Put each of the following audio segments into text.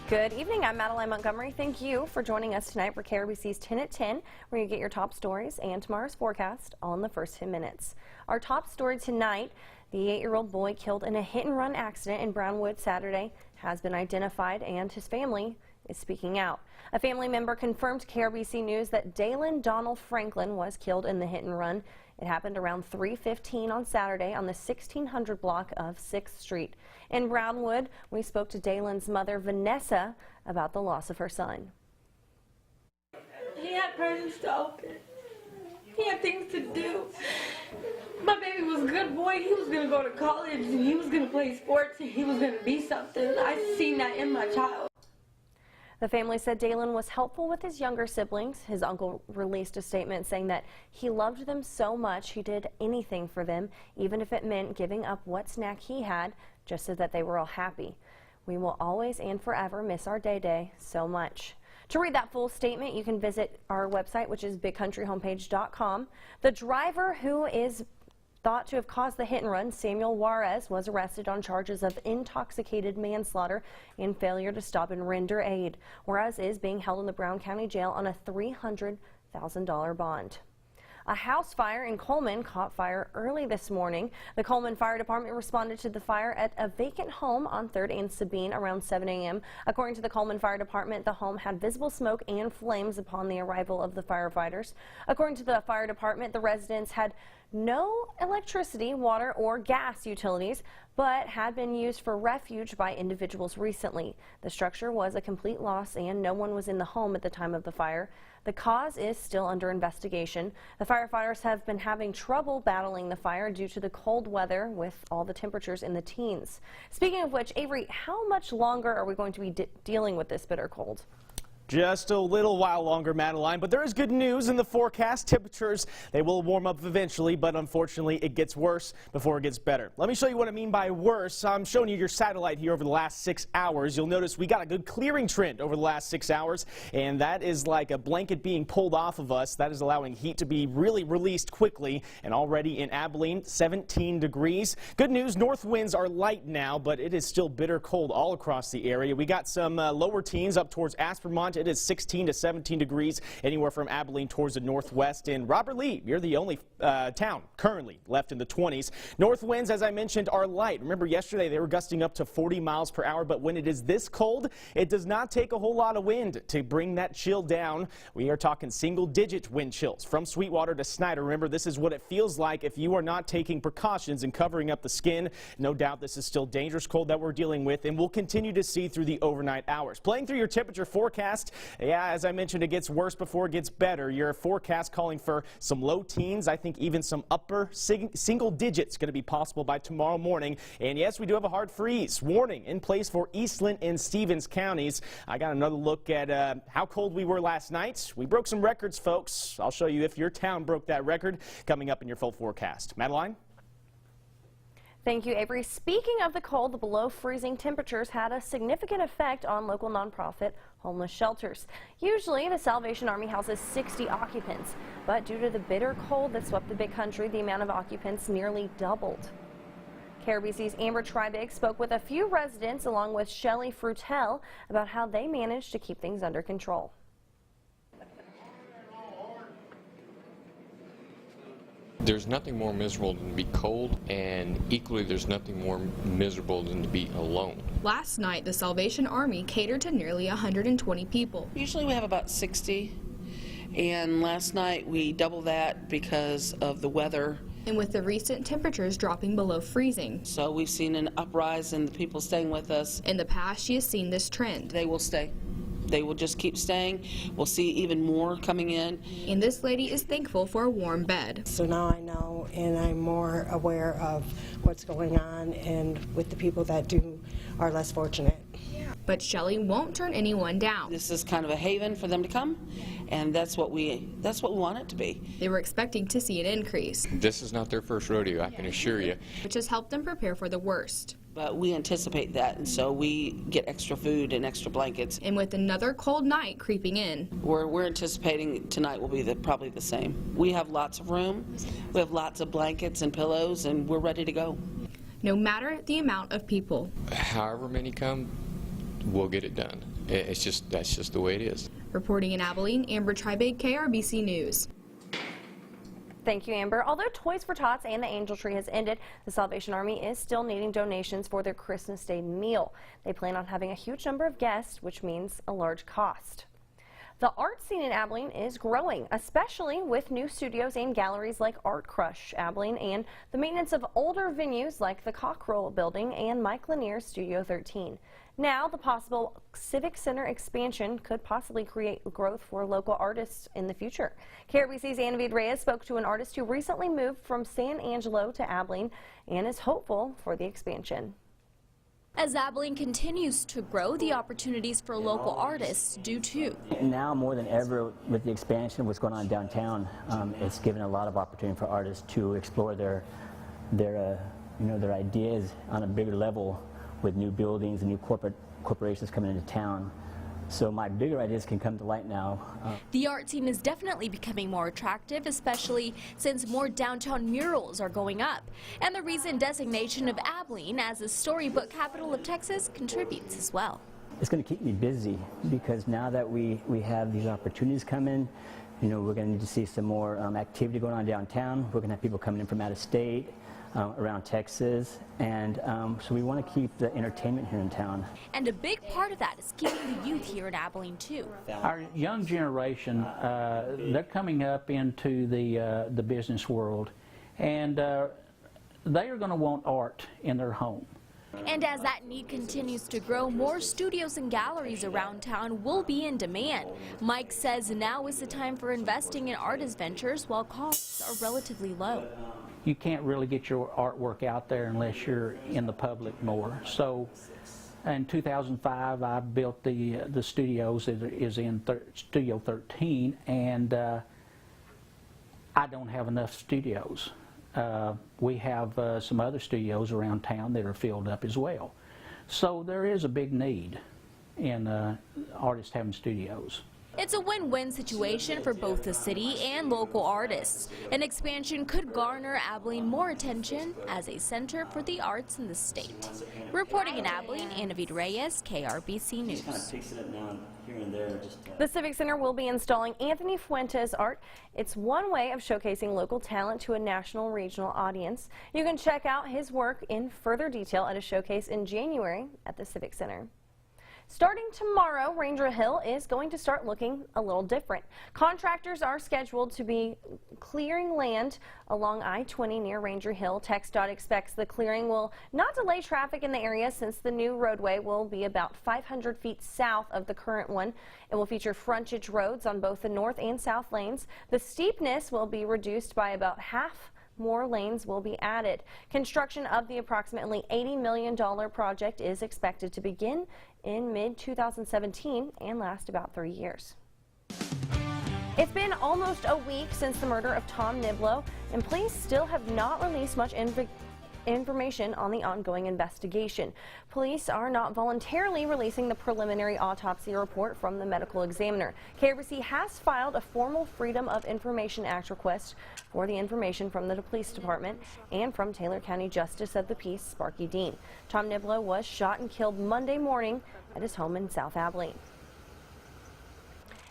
Good evening, I'm Madeline Montgomery. Thank you for joining us tonight for KRBC's 10 at 10, where you get your top stories and tomorrow's forecast all in the first 10 minutes. Our top story tonight, the 8-year-old boy killed in a hit-and-run accident in Brownwood Saturday has been identified and his family is speaking out. A family member confirmed to KRBC News that Dalen Donald Franklin was killed in the hit-and-run. It happened around 3:15 on Saturday on the 1600 block of 6th Street. In Brownwood, we spoke to Dalen's mother, Vanessa, about the loss of her son. He had presents to open. He had things to do. My baby was a good boy. He was going to go to college and he was going to play sports and he was going to be something. I seen that in my child. The family said Dalen was helpful with his younger siblings. His uncle released a statement saying that he loved them so much he did anything for them, even if it meant giving up what snack he had, just so that they were all happy. We will always and forever miss our Day-Day so much. To read that full statement, you can visit our website, which is bigcountryhomepage.com. The driver who is thought to have caused the hit and run, Samuel Juarez, was arrested on charges of intoxicated manslaughter and failure to stop and render aid. Juarez is being held in the Brown County Jail on a $300,000 bond. A house fire in Coleman caught fire early this morning. The Coleman Fire Department responded to the fire at a vacant home on 3rd and Sabine around 7 a.m. According to the Coleman Fire Department, the home had visible smoke and flames upon the arrival of the firefighters. According to the fire department, the residents had no electricity, water, or gas utilities, but had been used for refuge by individuals recently. The structure was a complete loss and no one was in the home at the time of the fire. The cause is still under investigation. The firefighters have been having trouble battling the fire due to the cold weather with all the temperatures in the teens. Speaking of which, Avery, how much longer are we going to be dealing with this bitter cold? Just a little while longer, Madeline, but there is good news in the forecast. Temperatures, they will warm up eventually, but unfortunately it gets worse before it gets better. Let me show you what I mean by worse. I'm showing you your satellite here over the last 6 hours. You'll notice we got a good clearing trend over the last 6 hours, and that is like a blanket being pulled off of us. That is allowing heat to be really released quickly, and already in Abilene, 17 degrees. Good news, north winds are light now, but it is still bitter cold all across the area. We got some lower teens up towards Aspermont. It is 16 to 17 degrees anywhere from Abilene towards the northwest. In Robert Lee, you're the only town currently left in the 20s. North winds, as I mentioned, are light. Remember yesterday they were gusting up to 40 miles per hour, but when it is this cold, it does not take a whole lot of wind to bring that chill down. We are talking single-digit wind chills from Sweetwater to Snyder. Remember, this is what it feels like if you are not taking precautions and covering up the skin. No doubt this is still dangerous cold that we're dealing with, and we'll continue to see through the overnight hours. Playing through your temperature forecast, yeah, as I mentioned, it gets worse before it gets better. Your forecast calling for some low teens. I think even some upper single digits going to be possible by tomorrow morning. And yes, we do have a hard freeze warning in place for Eastland and Stevens counties. I got another look at how cold we were last night. We broke some records, folks. I'll show you if your town broke that record coming up in your full forecast. Madeline? Thank you, Avery. Speaking of the cold, the below freezing temperatures had a significant effect on local nonprofit homeless shelters. Usually, the Salvation Army houses 60 occupants, but due to the bitter cold that swept the big country, the amount of occupants nearly doubled. KRBC's Amber Trybig spoke with a few residents along with Shelley Frutel about how they managed to keep things under control. There's nothing more miserable than to be cold, and equally there's nothing more miserable than to be alone. Last night, the Salvation Army catered to nearly 120 people. Usually we have about 60, and last night we doubled that because of the weather. And with the recent temperatures dropping below freezing. So we've seen an uprise in the people staying with us. In the past, she has seen this trend. They will stay. They will just keep staying. We'll see even more coming in. And this lady is thankful for a warm bed. So now I know, and I'm more aware of what's going on and with the people that are less fortunate. But Shelley won't turn anyone down. This is kind of a haven for them to come, and that's what we want it to be. They were expecting to see an increase. This is not their first rodeo, I can assure you. Which has helped them prepare for the worst. But we anticipate that, and so we get extra food and extra blankets. And with another cold night creeping in, we're anticipating tonight will be probably the same. We have lots of room, we have lots of blankets and pillows, and we're ready to go. No matter the amount of people. However many come, we'll get it done. That's just the way it is. Reporting in Abilene, Amber Tribig, KRBC News. Thank you, Amber. Although Toys for Tots and the Angel Tree has ended, the Salvation Army is still needing donations for their Christmas Day meal. They plan on having a huge number of guests, which means a large cost. The art scene in Abilene is growing, especially with new studios and galleries like Art Crush Abilene and the maintenance of older venues like the Cockrell Building and Mike Lanier's Studio 13. Now, the possible Civic Center expansion could possibly create growth for local artists in the future. KRBC's Anavid Reyes spoke to an artist who recently moved from San Angelo to Abilene and is hopeful for the expansion. As Abilene continues to grow, the opportunities for local artists do too. Now more than ever, with the expansion of what's going on downtown, it's given a lot of opportunity for artists to explore their ideas on a bigger level with new buildings and new corporations coming into town. So my bigger ideas can come to light now. The art scene is definitely becoming more attractive, especially since more downtown murals are going up. And the recent designation of Abilene as the storybook capital of Texas contributes as well. It's going to keep me busy because now that we have these opportunities coming, we're going to need to see some more activity going on downtown. We're going to have people coming in from out of state. Around Texas, and so we want to keep the entertainment here in town. And a big part of that is keeping the youth here in Abilene too. Our young generation, they're coming up into the business world, and they are going to want art in their home. And as that need continues to grow, more studios and galleries around town will be in demand. Mike says now is the time for investing in artist ventures while costs are relatively low. You can't really get your artwork out there unless you're in the public more. So in 2005, I built the studios that is in Studio 13, and I don't have enough studios. We have some other studios around town that are filled up as well. So there is a big need in artists having studios. It's a win-win situation for both the city and local artists. An expansion could garner Abilene more attention as a center for the arts in the state. Reporting in Abilene, Anavid Reyes, KRBC News. The Civic Center will be installing Anthony Fuentes art. It's one way of showcasing local talent to a national regional audience. You can check out his work in further detail at a showcase in January at the Civic Center. Starting tomorrow, Ranger Hill is going to start looking a little different. Contractors are scheduled to be clearing land along I-20 near Ranger Hill. TxDOT expects the clearing will not delay traffic in the area since the new roadway will be about 500 feet south of the current one. It will feature frontage roads on both the north and south lanes. The steepness will be reduced by about half. More lanes will be added. Construction of the approximately $80 million project is expected to begin in mid-2017 and last about 3 years. It's been almost a week since the murder of Tom Niblo, and police still have not released much information on the ongoing investigation. Police are not voluntarily releasing the preliminary autopsy report from the medical examiner. KRBC has filed a formal Freedom of Information Act request for the information from the police department and from Taylor County Justice of the Peace, Sparky Dean. Tom Niblo was shot and killed Monday morning at his home in South Abilene.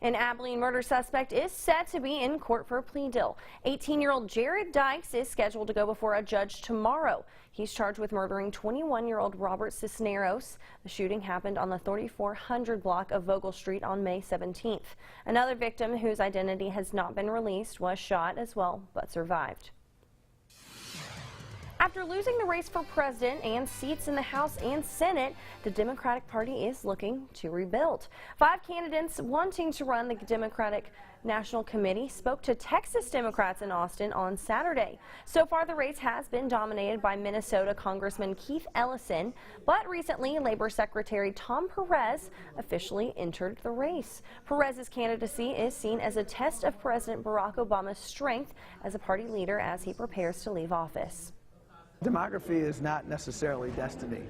An Abilene murder suspect is set to be in court for a plea deal. 18-year-old Jared Dykes is scheduled to go before a judge tomorrow. He's charged with murdering 21-year-old Robert Cisneros. The shooting happened on the 3400 block of Vogel Street on May 17th. Another victim whose identity has not been released was shot as well, but survived. After losing the race for president and seats in the House and Senate, the Democratic Party is looking to rebuild. 5 candidates wanting to run the Democratic National Committee spoke to Texas Democrats in Austin on Saturday. So far, the race has been dominated by Minnesota Congressman Keith Ellison, but recently Labor Secretary Tom Perez officially entered the race. Perez's candidacy is seen as a test of President Barack Obama's strength as a party leader as he prepares to leave office. Demography is not necessarily destiny.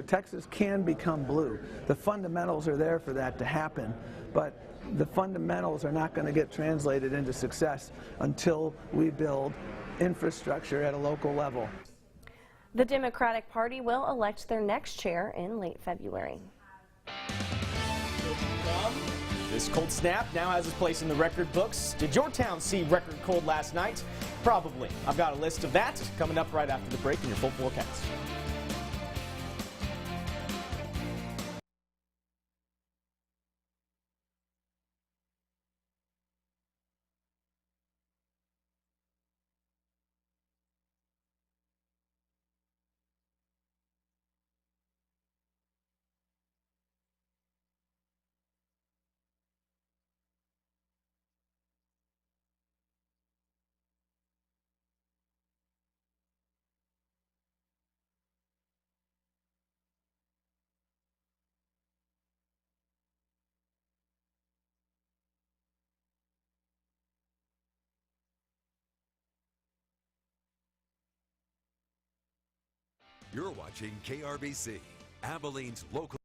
Texas can become blue. The fundamentals are there for that to happen, but the fundamentals are not going to get translated into success until we build infrastructure at a local level. The Democratic Party will elect their next chair in late February. This cold snap now has its place in the record books. Did your town see record cold last night? Probably. I've got a list of that coming up right after the break in your full forecast. You're watching KRBC, Abilene's local